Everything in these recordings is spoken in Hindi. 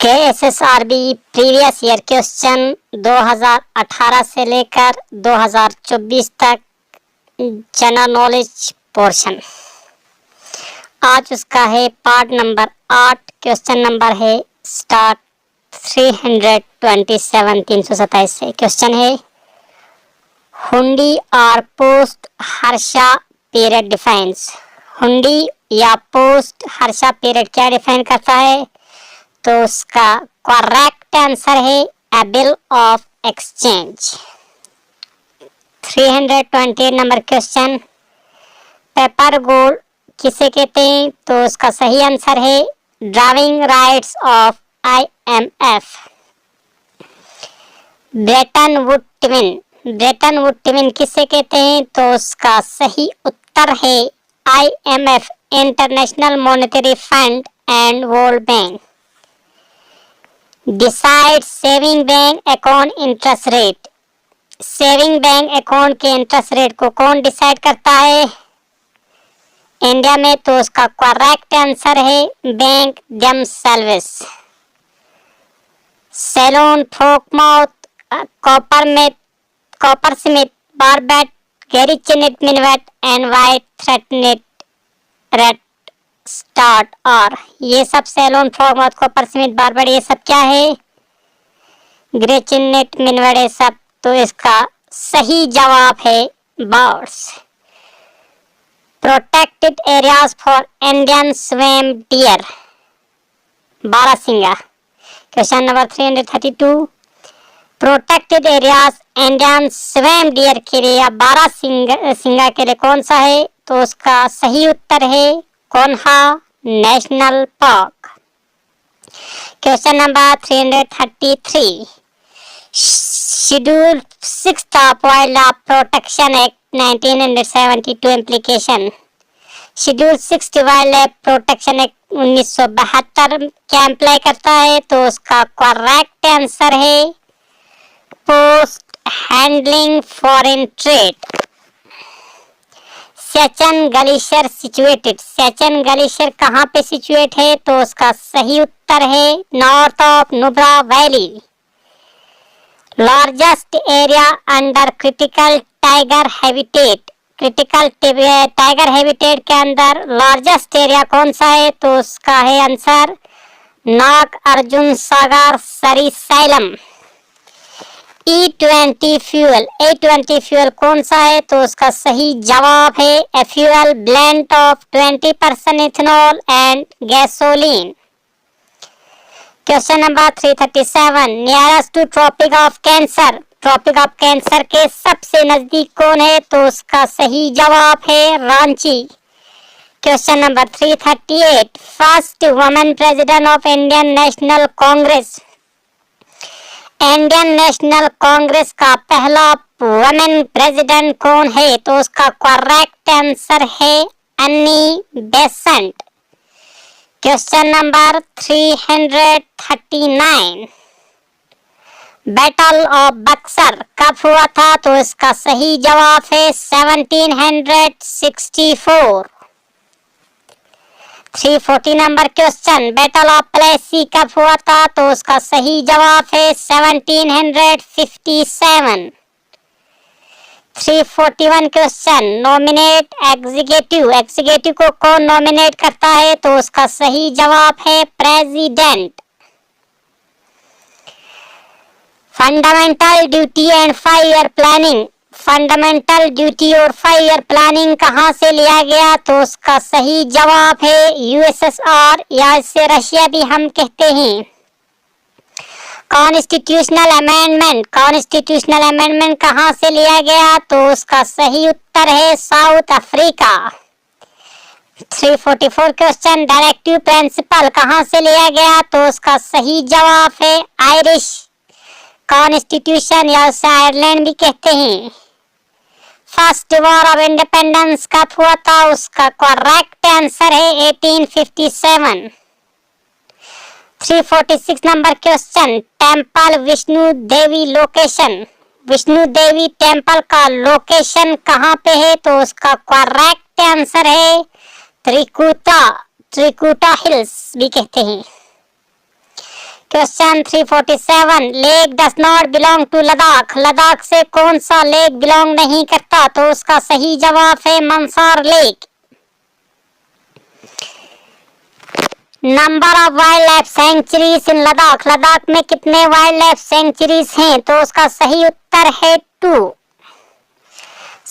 KSSRB प्रीवियस ईयर क्वेश्चन 2018 से लेकर 2024 तक जनरल नॉलेज पोर्शन। आज उसका है पार्ट नंबर 8। क्वेश्चन नंबर है स्टार्ट 327 से। क्वेश्चन है हुंडी और पोस्ट हर्षा पीरियड डिफाइंस। हुंडी या पोस्ट हर्षा पीरियड क्या डिफाइन करता है? तो उसका करेक्ट आंसर है a bill of exchange. 328 number question paper gold किसे कहते हैं? तो उसका सही आंसर है driving rights of IMF। Bretton Wood twin किसे कहते हैं? तो उसका सही उत्तर है IMF International Monetary Fund and World Bank. Decide saving bank account interest rate. Saving bank account के इंटरेस्ट रेट को कौन डिसाइड करता है इंडिया में? तो उसका करेक्ट आंसर है bank themselves. Saloon, frogmouth, copper smith, barbet, grey chinned minivet and white throated redstart और ये सब saloon, frogmouth, copper smith, barbet ये सब क्या है? ग्रे चिनेट मिनवेट ये सब। तो इसका सही जवाब है birds. Protected areas for Indian swamp deer barasingha. Question number 332 protected areas Indian swamp deer के लिए या बारहसिंगा के लिए कौन सा है? तो उसका सही उत्तर है Kanha national park. Question number 333 schedule 6 of wildlife protection act 1972 implication. Schedule 6 wildlife protection act 1972 क्या अप्लाई करता है? तो उसका करेक्ट आंसर है post handling foreign trade. Siachen glacier situated. Siachen glacier कहाँ पे सिचुएट है? तो उसका सही उत्तर है north of Nubra valley. Largest area under critical tiger habitat. Critical tiger habitat के अंदर लार्जेस्ट एरिया कौन सा है? तो उसका है answer Nagarjuna Sagar Srisailam. E20 fuel कौन सा है? तो उसका सही जवाब है a fuel blend of 20% ethanol and gasoline. Question number 337 nearest to tropic of cancer. Tropic of cancer के सबसे नजदीक कौन है? तो उसका सही जवाब है Ranchi. Question number 338 first women president of Indian national Congress. Indian national Congress का पहला वुमेन प्रेसिडेंट कौन है? तो उसका करेक्ट आंसर है अन्नी Besant. Question number 339 battle of Buxar कब हुआ था? तो इसका सही जवाब है 1764। 340 number question battle of Plassey कब हुआ था? तो उसका सही जवाब है 1757। 341 क्वेश्चन नॉमिनेट एग्जीक्यूटिव को कौन नॉमिनेट करता है? तो उसका सही जवाब है president. Fundamental duty and 5 year planning. Fundamental duty और 5 ईयर प्लानिंग कहाँ से लिया गया? तो उसका सही जवाब है USSR या इसे रशिया भी हम कहते हैं। कॉन्स्टिट्यूशनल अमेंडमेंट कहाँ से लिया गया? तो उसका सही उत्तर है south Africa. 344 question directive principle कहाँ से लिया गया? तो उसका सही जवाब है आयरिश कॉन्स्टिट्यूशन या उसे आयरलैंड भी कहते हैं। फर्स्ट वॉर ऑफ इंडिपेंडेंस कब हुआ था? उसका करेक्ट आंसर है 1857। 346 नंबर क्वेश्चन टेम्पल विष्णु देवी लोकेशन। विष्णु देवी टेम्पल का लोकेशन कहाँ पे है? तो उसका करेक्ट आंसर है त्रिकुटा हिल्स भी कहते हैं। Question 347, lake does not belong to Ladakh. Ladakh से कौन सा लेक बिलोंग नहीं करता? तो उसका सही जवाब है Mansar lake. Number of wildlife sanctuaries in Ladakh. Ladakh में कितने वाइल्ड लाइफ सेंचुरीज हैं? तो उसका सही उत्तर है 2।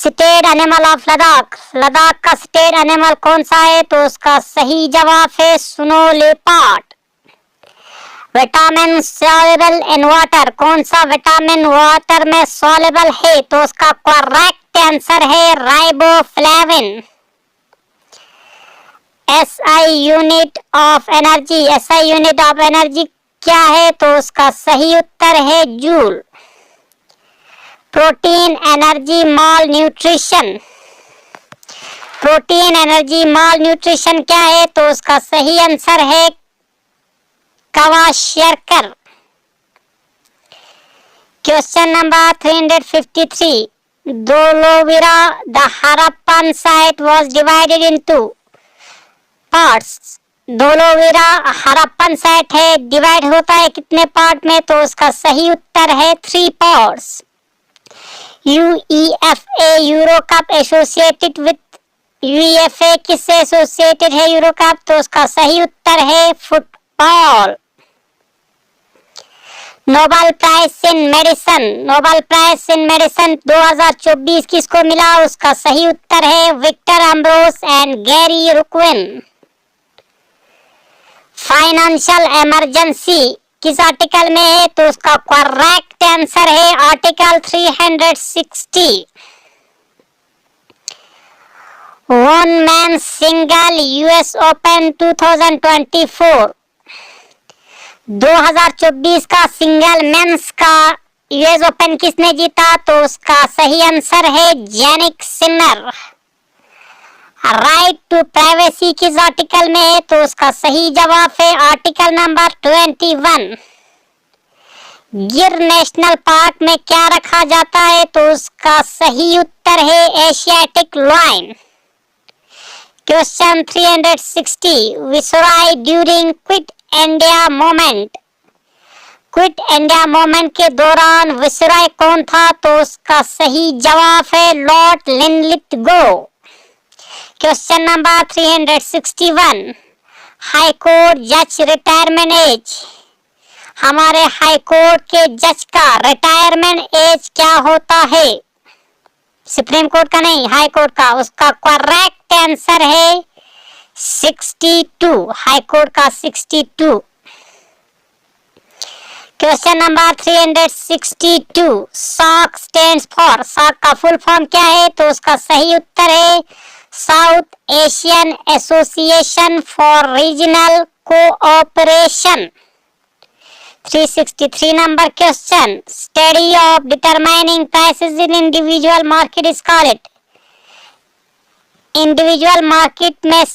State animal of Ladakh. Ladakh का स्टेट एनिमल कौन सा है? तो उसका सही जवाब है snow leopard. Vitamin soluble in water. कौन सा विटामिन वाटर में सॉल्युबल है? तो उसका करेक्ट आंसर है riboflavin. SI unit of energy. SI unit of energy क्या है? तो उसका सही उत्तर है joule. Protein energy malnutrition. Protein energy malnutrition क्या है? तो उसका सही आंसर है kwashiorkor. Question number 353, Dholavira the Harappan site was divided into parts. Dholavira Harappan site है, डिवाइड होता है कितने पार्ट में? तो उसका सही उत्तर है 3 parts. UEFA Euro cup associated with UEFA किससे एसोसिएटेड है यूरो कप? तो उसका सही उत्तर है football. Nobel prize in medicine. Nobel prize in medicine 2024 किसको मिला? उसका सही उत्तर है Victor Ambros and Gary Ruvkun. Financial emergency किस आर्टिकल में है? तो उसका करेक्ट आंसर है article 360। One man single US Open 2024। 2024 का सिंगल मेंस का यूएस ओपन किसने जीता? तो उसका सही आंसर है Jannik Sinner. Right to privacy किस आर्टिकल में है? तो उसका सही जवाब है आर्टिकल नंबर 21। गिर नेशनल पार्क में क्या रखा जाता है? तो उसका सही उत्तर है Asiatic lion. Question 360, viceroy during quit India movement. Quit India movement के दौरान विसराय कौन था? तो उसका सही जवाब है Lord Linlithgow. Question number 361, high court जज रिटायरमेंट एज। हमारे हाई कोर्ट के जज का रिटायरमेंट एज क्या होता है? सुप्रीम कोर्ट का नहीं, हाई कोर्ट का। उसका करेक्ट आंसर है 62। हाई कोर्ट का 62। क्वेश्चन नंबर 362, सॉक स्टैंड्स फॉर। सॉक का फुल फॉर्म क्या है? तो उसका सही उत्तर है South Asian association for regional cooperation. 363 number question, study of determining prices in individual market is called. Individual market में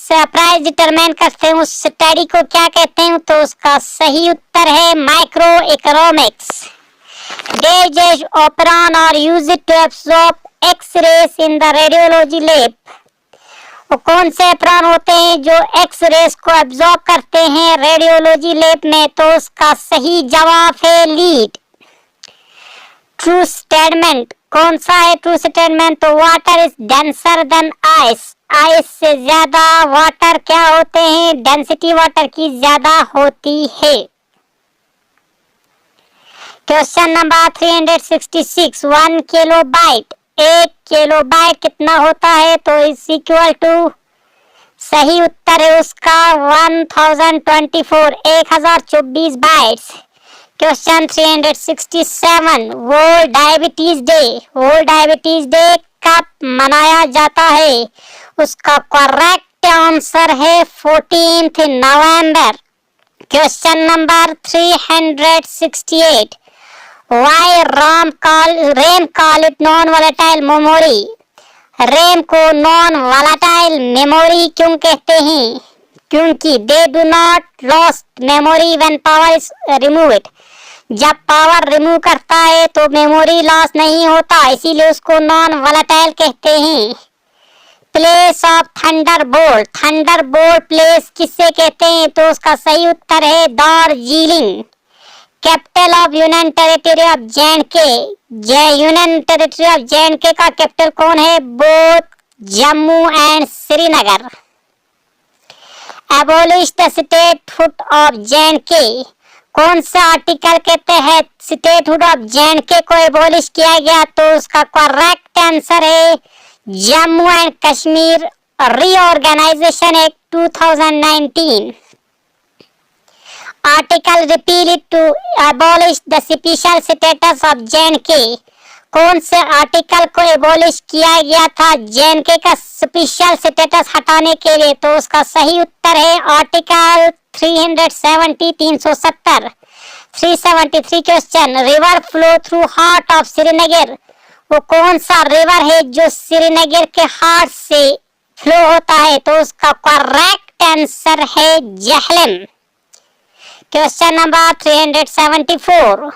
प्राइस डिटरमाइन करते हैं उस स्टडी को क्या कहते हैं? तो उसका सही उत्तर है micro economics. Gauges operon or use it to absorb X-rays in the radiology lab। वो कौन से एप्रॉन होते हैं जो एक्स रेस को एब्जॉर्ब करते हैं रेडियोलॉजी लैब में? तो उसका सही जवाब है लीड। ट्रू स्टेटमेंट कौन सा है? ट्रू स्टेटमेंट तो water is denser then ice. Ice से ज्यादा वाटर क्या होते हैं? डेंसिटी वाटर की ज्यादा होती है। Question number 366, 1 kilobyte. 1 किलोबाइट कितना होता है? तो इज इक्वल टू, सही उत्तर है उसका 1024 bytes. Question 367, world diabetes day. World diabetes day कब मनाया जाता है? उसका करेक्ट आंसर है 14 November. Question number 368, Why RAM call it non-volatile memory? RAM को non-volatile memory क्यों कहते हैं? क्योंकि they do not lost memory when power is removed। जब पावर रिमूव करता है तो मेमोरी लॉस नहीं होता, इसीलिए उसको नॉन वोलेटाइल कहते हैं। Place of thunderbolt, thunderbolt place किससे कहते हैं? तो उसका सही उत्तर है Darjeeling. Capital of union territory of J union territory of J का कैपिटल कौन है? Both Jammu and Srinagar. Abolish the statehood of J कौन सा आर्टिकल कहते हैं स्टेटहुड ऑफ जे को एबोलिश किया गया? तो उसका करेक्ट आंसर है Jammu and Kashmir reorganisation act 2019। Article repeal to abolish the special status of J कौन से आर्टिकल को एबॉलिश किया गया था जे का स्पेशल स्टेटस हटाने के लिए? तो उसका सही उत्तर है article 370 373। Question, river flow through heart of Srinagar, वो कौन सा रिवर है जो श्रीनगर के हार्ट से फ्लो होता है? तो उसका करेक्ट आंसर है Jhelum. Question number 374,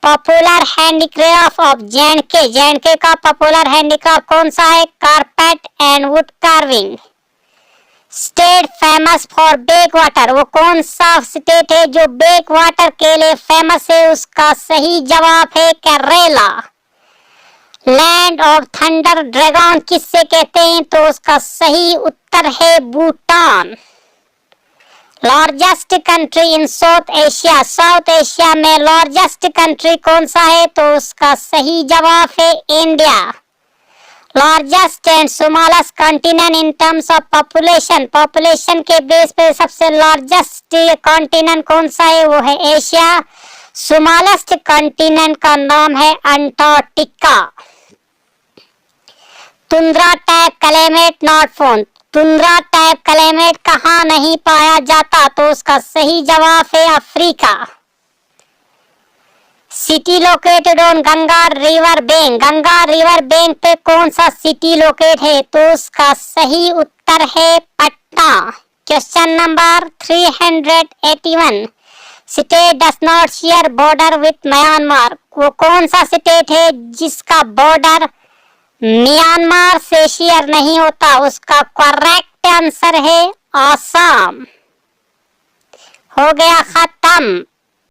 popular handicraft of J का पॉपुलर हैंडीक्राफ्ट कौन सा है? Carpet and wood carving. State famous for backwater, वो कौन सा स्टेट है जो बेक वाटर के लिए फेमस है? उसका सही जवाब है Kerala. Land of thunder dragon किससे कहते हैं? तो उसका सही उत्तर है Bhutan. Largest country in south Asia, south Asia में लार्जेस्ट कंट्री कौन सा है? तो उसका सही जवाब है India. Largest and smallest continent in terms of population, population के बेस पे सबसे लार्जेस्ट कॉन्टिनेंट कौन सा है? वो है एशिया। स्मॉलेस्ट कॉन्टिनेंट का नाम है Antarctica. Tundra type climate not found, tundra type climate कहाँ नहीं पाया जाता? तो उसका सही जवाब है Africa. City located on Ganga river bank, Ganga river bank पे कौन सा सिटी लोकेट है? तो उसका सही उत्तर है Patna. Question number 381, state does not share border with Myanmar, वो कौन सा स्टेट है जिसका बॉर्डर म्यांमार से शेयर नहीं होता? उसका करेक्ट आंसर है आसाम। हो गया खत्म।